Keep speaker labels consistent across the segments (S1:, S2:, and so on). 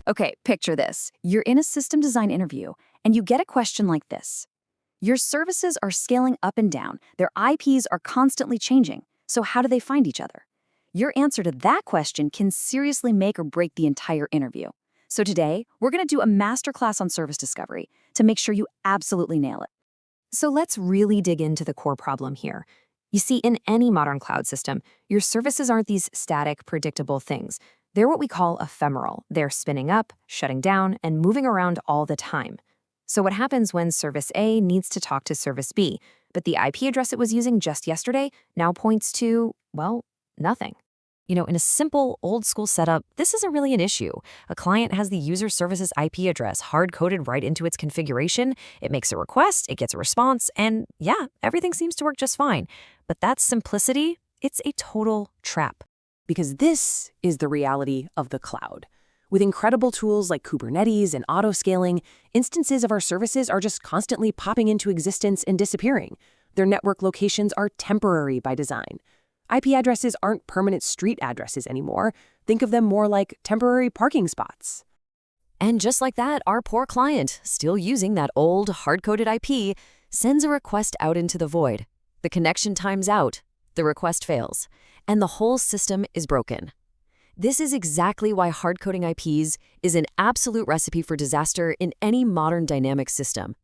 S1: Okay, picture this. You're in a system design interview, and you get a question like this. Your services are scaling up and down. Their IPs are constantly changing. So how do they find each other? Your answer to that question can seriously make or break the entire interview. So today, we're going to do a masterclass on service discovery to make sure you absolutely nail it.
S2: So let's really dig into the core problem here. You see, in any modern cloud system, your services aren't these static, predictable things. They're what we call ephemeral. They're spinning up, shutting down, and moving around all the time. So what happens when service A needs to talk to service B, but the IP address it was using just yesterday now points to, well, nothing? In a simple, old-school setup, this isn't really an issue. A client has the user services IP address hard-coded right into its configuration. It makes a request, it gets a response, and yeah, everything seems to work just fine. But that simplicity, it's a total trap.
S3: Because this is the reality of the cloud. With incredible tools like Kubernetes and auto-scaling, instances of our services are just constantly popping into existence and disappearing. Their network locations are temporary by design. IP addresses aren't permanent street addresses anymore. Think of them more like temporary parking spots.
S2: And just like that, our poor client, still using that old hard-coded IP, sends a request out into the void. The connection times out, the request fails, and the whole system is broken. This is exactly why hard-coding IPs is an absolute recipe for disaster in any modern dynamic system.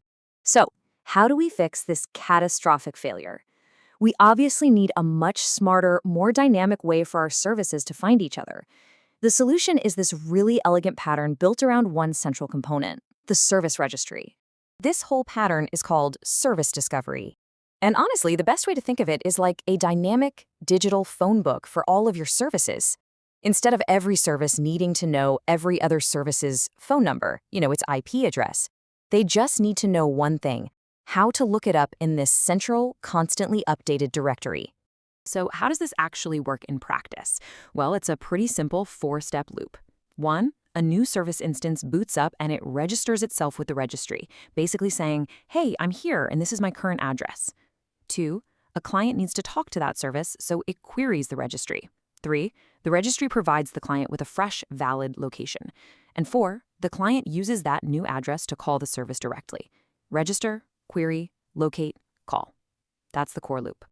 S1: So, how do we fix this catastrophic failure? We obviously need a much smarter, more dynamic way for our services to find each other. The solution is this really elegant pattern built around one central component, the service registry. This whole pattern is called service discovery. And honestly, the best way to think of it is like a dynamic digital phone book for all of your services. Instead of every service needing to know every other service's phone number, its IP address, they just need to know one thing: how to look it up in this central, constantly updated directory.
S3: So how does this actually work in practice? Well, it's a pretty simple 4-step loop. 1, a new service instance boots up and it registers itself with the registry, basically saying, hey, I'm here and this is my current address. 2, a client needs to talk to that service, so it queries the registry. 3, the registry provides the client with a fresh, valid location. And 4, the client uses that new address to call the service directly. Register, query, locate, call. That's the core loop.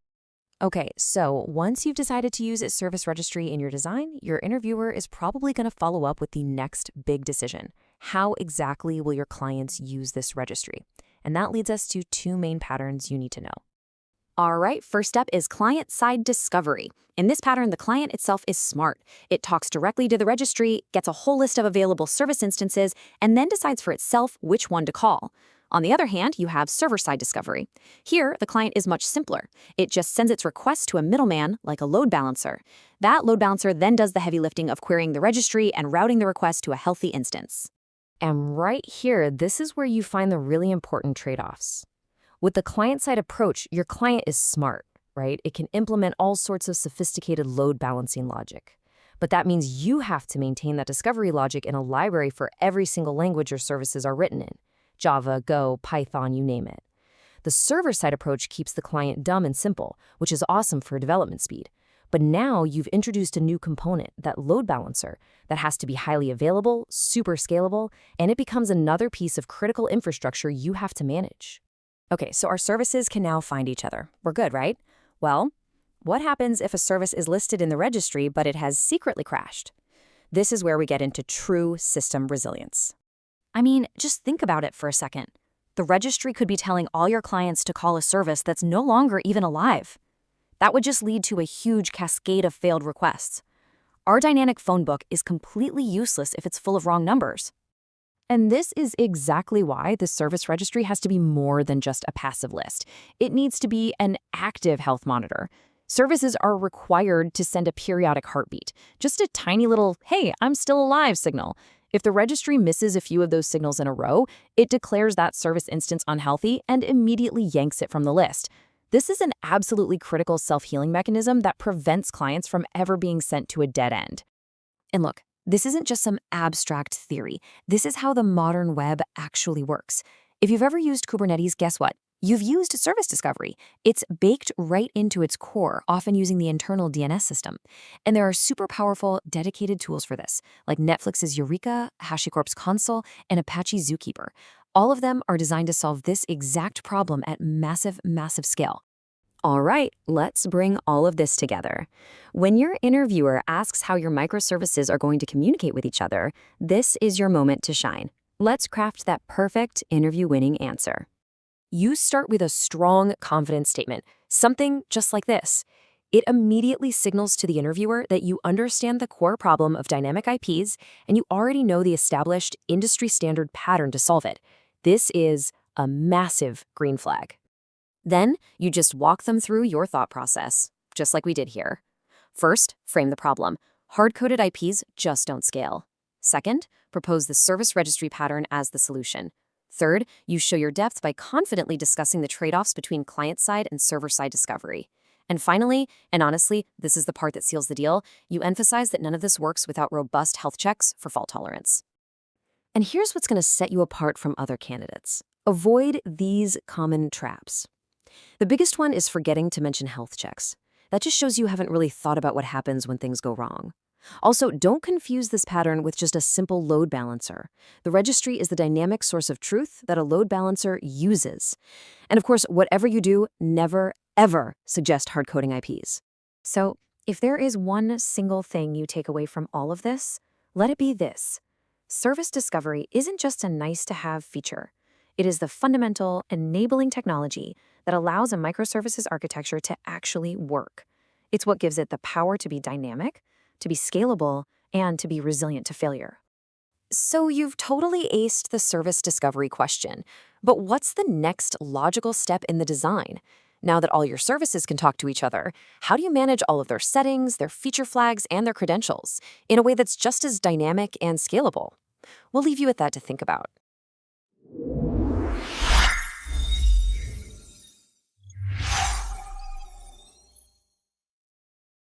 S2: Okay, so once you've decided to use a service registry in your design, your interviewer is probably going to follow up with the next big decision. How exactly will your clients use this registry? And that leads us to 2 main patterns you need to know.
S1: All right, first step is client-side discovery. In this pattern, the client itself is smart. It talks directly to the registry, gets a whole list of available service instances, and then decides for itself which one to call. On the other hand, you have server-side discovery. Here, the client is much simpler. It just sends its request to a middleman, like a load balancer. That load balancer then does the heavy lifting of querying the registry and routing the request to a healthy instance.
S2: And right here, this is where you find the really important trade-offs. With the client-side approach, your client is smart, right? It can implement all sorts of sophisticated load balancing logic. But that means you have to maintain that discovery logic in a library for every single language your services are written in. Java, Go, Python, you name it. The server-side approach keeps the client dumb and simple, which is awesome for development speed. But now you've introduced a new component, that load balancer, that has to be highly available, super scalable, and it becomes another piece of critical infrastructure you have to manage.
S1: Okay, so our services can now find each other. We're good, right? Well, what happens if a service is listed in the registry, but it has secretly crashed? This is where we get into true system resilience. I mean, just think about it for a second. The registry could be telling all your clients to call a service that's no longer even alive. That would just lead to a huge cascade of failed requests. Our dynamic phone book is completely useless if it's full of wrong numbers. And this is exactly why the service registry has to be more than just a passive list. It needs to be an active health monitor. Services are required to send a periodic heartbeat, just a tiny little, hey, I'm still alive signal. If the registry misses a few of those signals in a row, it declares that service instance unhealthy and immediately yanks it from the list. This is an absolutely critical self-healing mechanism that prevents clients from ever being sent to a dead end. And look, this isn't just some abstract theory. This is how the modern web actually works. If you've ever used Kubernetes, guess what?
S2: You've used service discovery. It's baked right into its core, often using the internal DNS system. And there are super powerful, dedicated tools for this, like Netflix's Eureka, HashiCorp's Consul, and Apache Zookeeper. All of them are designed to solve this exact problem at massive, massive scale.
S1: All right, let's bring all of this together. When your interviewer asks how your microservices are going to communicate with each other, this is your moment to shine. Let's craft that perfect interview-winning answer. You start with a strong, confident statement, something just like this. It immediately signals to the interviewer that you understand the core problem of dynamic IPs and you already know the established industry-standard pattern to solve it. This is a massive green flag. Then, you just walk them through your thought process, just like we did here. First, frame the problem. Hard-coded IPs just don't scale. Second, propose the service registry pattern as the solution. Third, you show your depth by confidently discussing the trade-offs between client-side and server-side discovery. And finally, and honestly, this is the part that seals the deal, you emphasize that none of this works without robust health checks for fault tolerance. And here's what's going to set you apart from other candidates. Avoid these common traps. The biggest one is forgetting to mention health checks. That just shows you haven't really thought about what happens when things go wrong. Also, don't confuse this pattern with just a simple load balancer. The registry is the dynamic source of truth that a load balancer uses. And of course, whatever you do, never, ever suggest hard-coding IPs. So, if there is one single thing you take away from all of this, let it be this. Service discovery isn't just a nice-to-have feature. It is the fundamental, enabling technology that allows a microservices architecture to actually work. It's what gives it the power to be dynamic, to be scalable, and to be resilient to failure. So you've totally aced the service discovery question, but what's the next logical step in the design? Now that all your services can talk to each other, how do you manage all of their settings, their feature flags, and their credentials in a way that's just as dynamic and scalable? We'll leave you with that to think about.